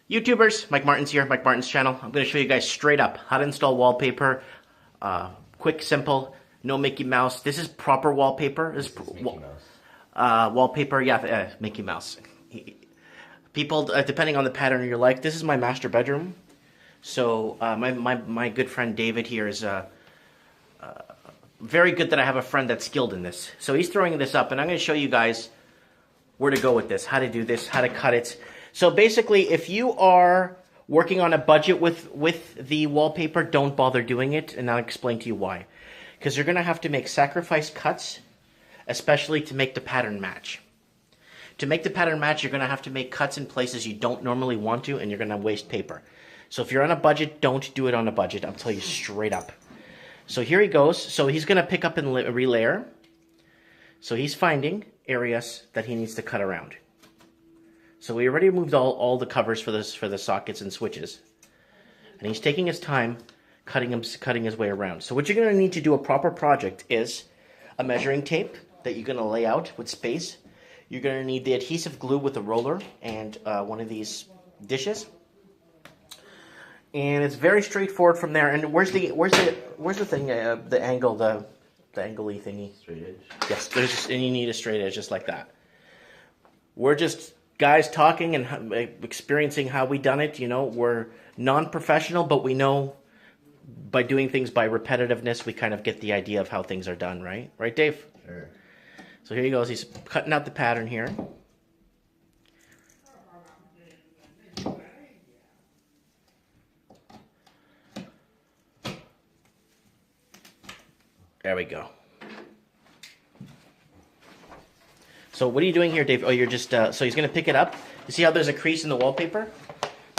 YouTubers, Mike Martin's here, Mike Martin's channel. I'm going to show you guys straight up how to install wallpaper. Quick, simple, no Mickey Mouse. This is proper wallpaper. This is Mickey Mouse. Wallpaper, yeah, Mickey Mouse. People, depending on the pattern you like, this is my master bedroom. So my good friend David here is very good that I have a friend that's skilled in this. So he's throwing this up, and I'm going to show you guys where to go with this, how to do this, how to cut it. So basically, if you are working on a budget with the wallpaper, don't bother doing it, and I'll explain to you why. Because you're going to have to make sacrifice cuts, especially to make the pattern match. To make the pattern match, you're going to have to make cuts in places you don't normally want to, and you're going to waste paper. So if you're on a budget, don't do it on a budget. I'll tell you straight up. So here he goes. So he's going to pick up and relayer. So he's finding areas that he needs to cut around. So we already removed all the covers for the sockets and switches. And he's taking his time cutting his way around. So what you're going to need to do a proper project is a measuring tape that you're going to lay out with space. You're going to need the adhesive glue with a roller and one of these dishes. And it's very straightforward from there. And where's the thing? The angle, the angle-y thingy. Straight edge. Yes, and you need a straight edge just like that. We're just guys talking and experiencing how we done it. You know, we're non-professional, but we know by doing things by repetitiveness, we kind of get the idea of how things are done, right? Right, Dave? Sure. So here he goes. He's cutting out the pattern here. There we go. So what are you doing here, Dave? Oh, you're just, so he's going to pick it up. You see how there's a crease in the wallpaper?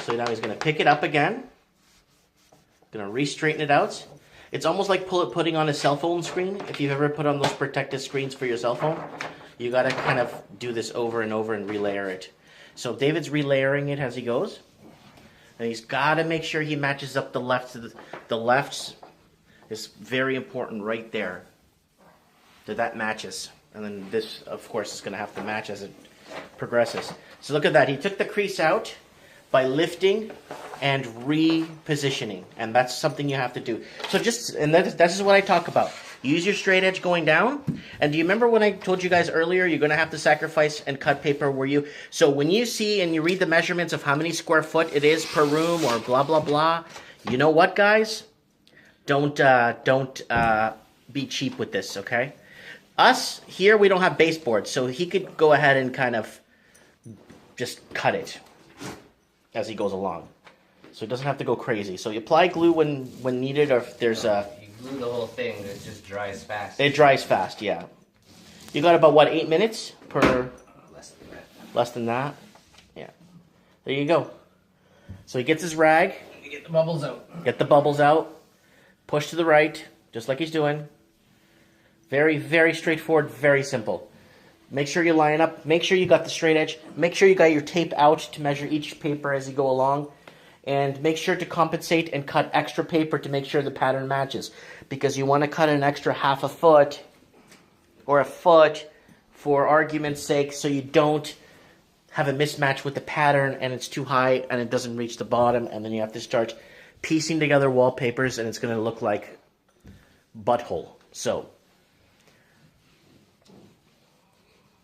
So now he's going to pick it up again. Going to re-straighten it out. It's almost like putting on a cell phone screen. If you've ever put on those protective screens for your cell phone, you got to kind of do this over and over and relayer it. So David's relayering it as he goes. And he's got to make sure he matches up the left to the lefts. Is very important right there. That matches. And then this, of course, is going to have to match as it progresses. So look at that. He took the crease out by lifting and repositioning. And that's something you have to do. So that is what I talk about. Use your straight edge going down. And do you remember when I told you guys earlier, you're going to have to sacrifice and cut paper where you... So when you see and you read the measurements of how many square foot it is per room or blah, blah, blah, you know what, guys? Don't be cheap with this, okay? Us, here, we don't have baseboards, so he could go ahead and kind of just cut it as he goes along. So he doesn't have to go crazy. So you apply glue when needed, or if there's a... You glue the whole thing, it just dries fast. It dries fast, yeah. You got about, what, 8 minutes per... Less than that. Less than that? Yeah. There you go. So he gets his rag. You get the bubbles out. Get the bubbles out. Push to the right, just like he's doing. Very, very straightforward, very simple. Make sure you line up. Make sure you got the straight edge. Make sure you got your tape out to measure each paper as you go along. And make sure to compensate and cut extra paper to make sure the pattern matches. Because you want to cut an extra half a foot or a foot for argument's sake so you don't have a mismatch with the pattern and it's too high and it doesn't reach the bottom, and then you have to start piecing together wallpapers and it's going to look like butthole. So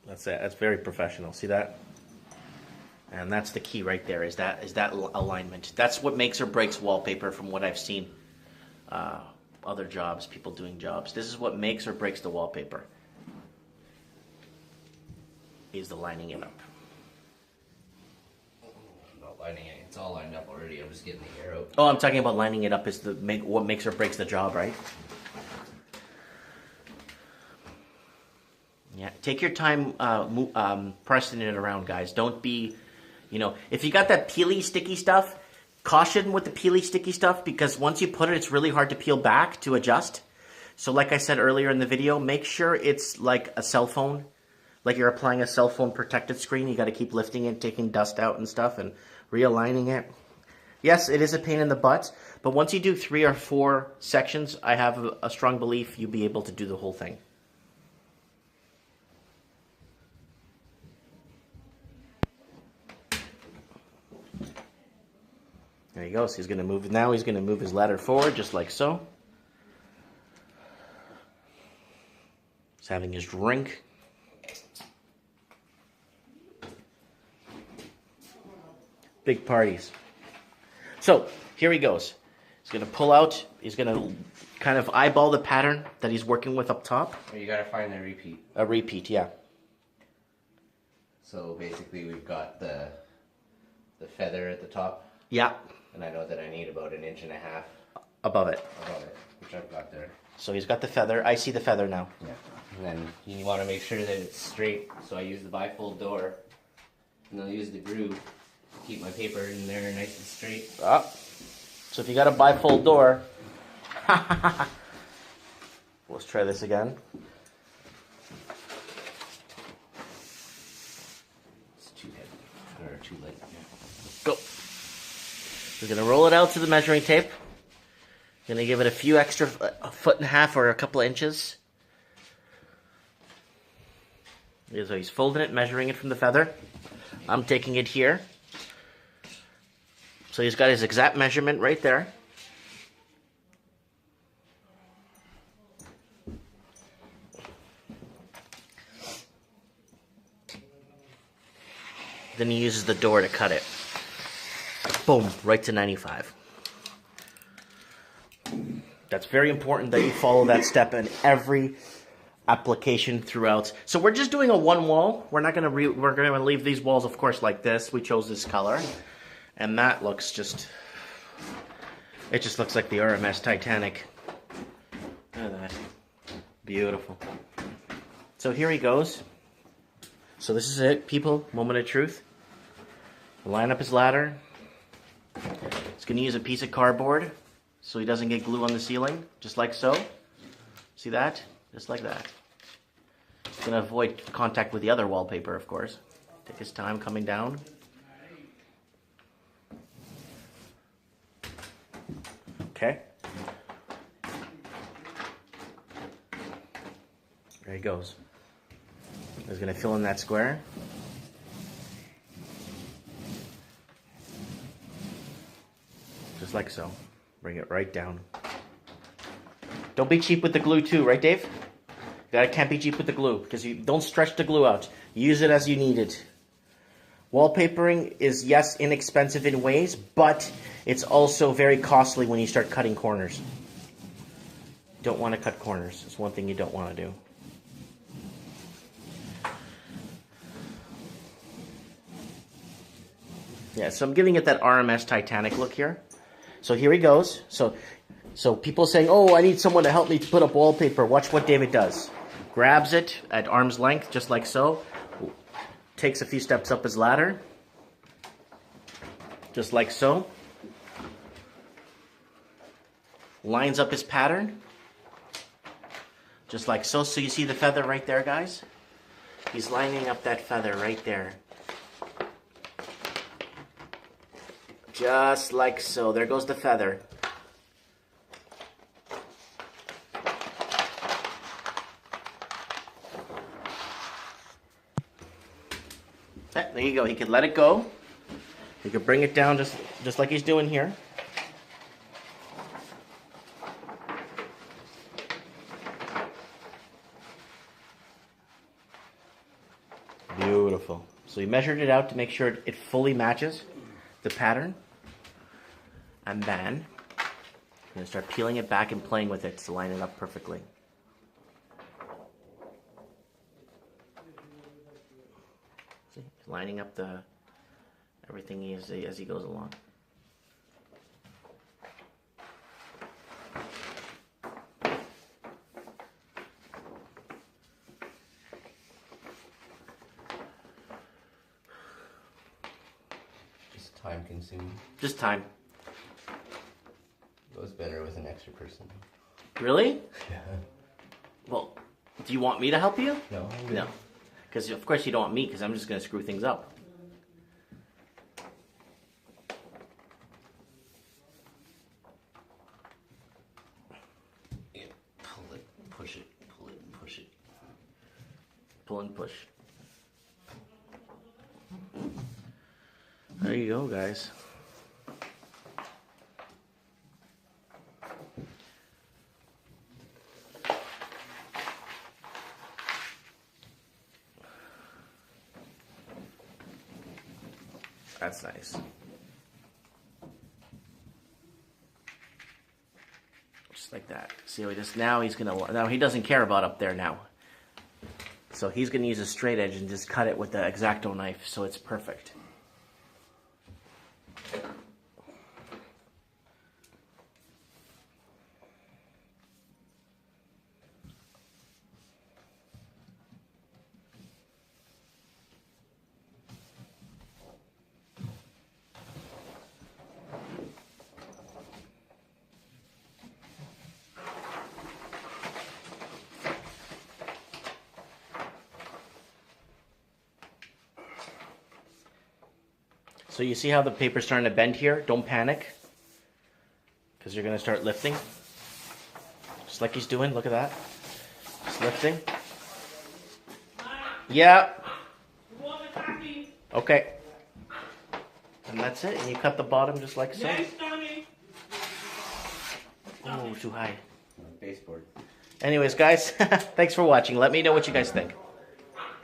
that's it. That's very professional. See that? And that's the key right there. Is that alignment? That's what makes or breaks wallpaper from what I've seen other jobs, people doing jobs. This is what makes or breaks the wallpaper. Is the lining it up. Lining it. It's all lined up already. I'm just getting the hair out. Oh, I'm talking about lining it up is what makes or breaks the job, right? Yeah, take your time pressing it around, guys. Don't be, if you got that peely, sticky stuff, caution with the peely, sticky stuff, because once you put it, it's really hard to peel back to adjust. So like I said earlier in the video, make sure it's like a cell phone, like you're applying a cell phone protected screen. You got to keep lifting it, taking dust out and stuff, and realigning it. Yes, it is a pain in the butt, but once you do 3 or 4 sections, I have a strong belief you'll be able to do the whole thing. There he goes. He's going to move. Now he's going to move his ladder forward, just like so. He's having his drink. Big parties. So here he goes. He's going to pull out. He's going to kind of eyeball the pattern that he's working with up top. You gotta find the repeat. A repeat, yeah. So basically, we've got the feather at the top. Yeah. And I know that I need about 1.5 inches Above it. above it, which I've got there. So he's got the feather. I see the feather now. Yeah. And then you want to make sure that it's straight. So I use the bifold door, and I'll use the groove to keep my paper in there nice and straight. Ah. So if you got a bifold door, let's try this again. It's too heavy or too light. Go. We're going to roll it out to the measuring tape. Going to give it a few extra, a foot and a half or a couple of inches. So he's folding it, measuring it from the feather. I'm taking it here. So he's got his exact measurement right there. Then he uses the door to cut it. Boom, right to 95. That's very important that you follow that step in every application throughout. So we're just doing a one wall. We're not gonna we're gonna leave these walls, of course, like this. We chose this color, and that looks just. It just looks like the RMS Titanic. Look at that, beautiful. So here he goes. So this is it, people. Moment of truth. Line up his ladder. He's going to use a piece of cardboard so he doesn't get glue on the ceiling, just like so. See that? Just like that. He's going to avoid contact with the other wallpaper, of course. Take his time coming down. Okay. There he goes. He's going to fill in that square. Just like so. Bring it right down. Don't be cheap with the glue too, right, Dave? Can't be cheap with the glue, because you don't stretch the glue out. Use it as you need it. Wallpapering is, yes, inexpensive in ways, but it's also very costly when you start cutting corners. Don't want to cut corners. It's one thing you don't want to do. Yeah, so I'm giving it that RMS Titanic look here. So here he goes. So people saying, oh, I need someone to help me to put up wallpaper. Watch what David does. Grabs it at arm's length, just like so. Takes a few steps up his ladder. Just like so. Lines up his pattern. Just like so. So you see the feather right there, guys? He's lining up that feather right there. Just like so. There goes the feather. There you go. He could let it go. He could bring it down just like he's doing here. Beautiful. So he measured it out to make sure it fully matches the pattern. And then I'm going to start peeling it back and playing with it to line it up perfectly. See, lining up everything as he goes along. Just time consuming. Just time. Goes better with an extra person. Really? Yeah. Well, do you want me to help you? No. No. Because of course you don't want me, because I'm just going to screw things up. Yeah. Pull it, push it, pull it, and push it. Pull and push. There you go, guys. That's nice. Just like that. See how he just, now he doesn't care about up there now. So he's gonna use a straight edge and just cut it with the X-Acto knife, so it's perfect. So you see how the paper's starting to bend here? Don't panic, because you're gonna start lifting. Just like he's doing, look at that. Just lifting. Yeah. Okay. And that's it, and you cut the bottom just like so. Oh, too high. Baseboard. Anyways, guys, thanks for watching. Let me know what you guys think.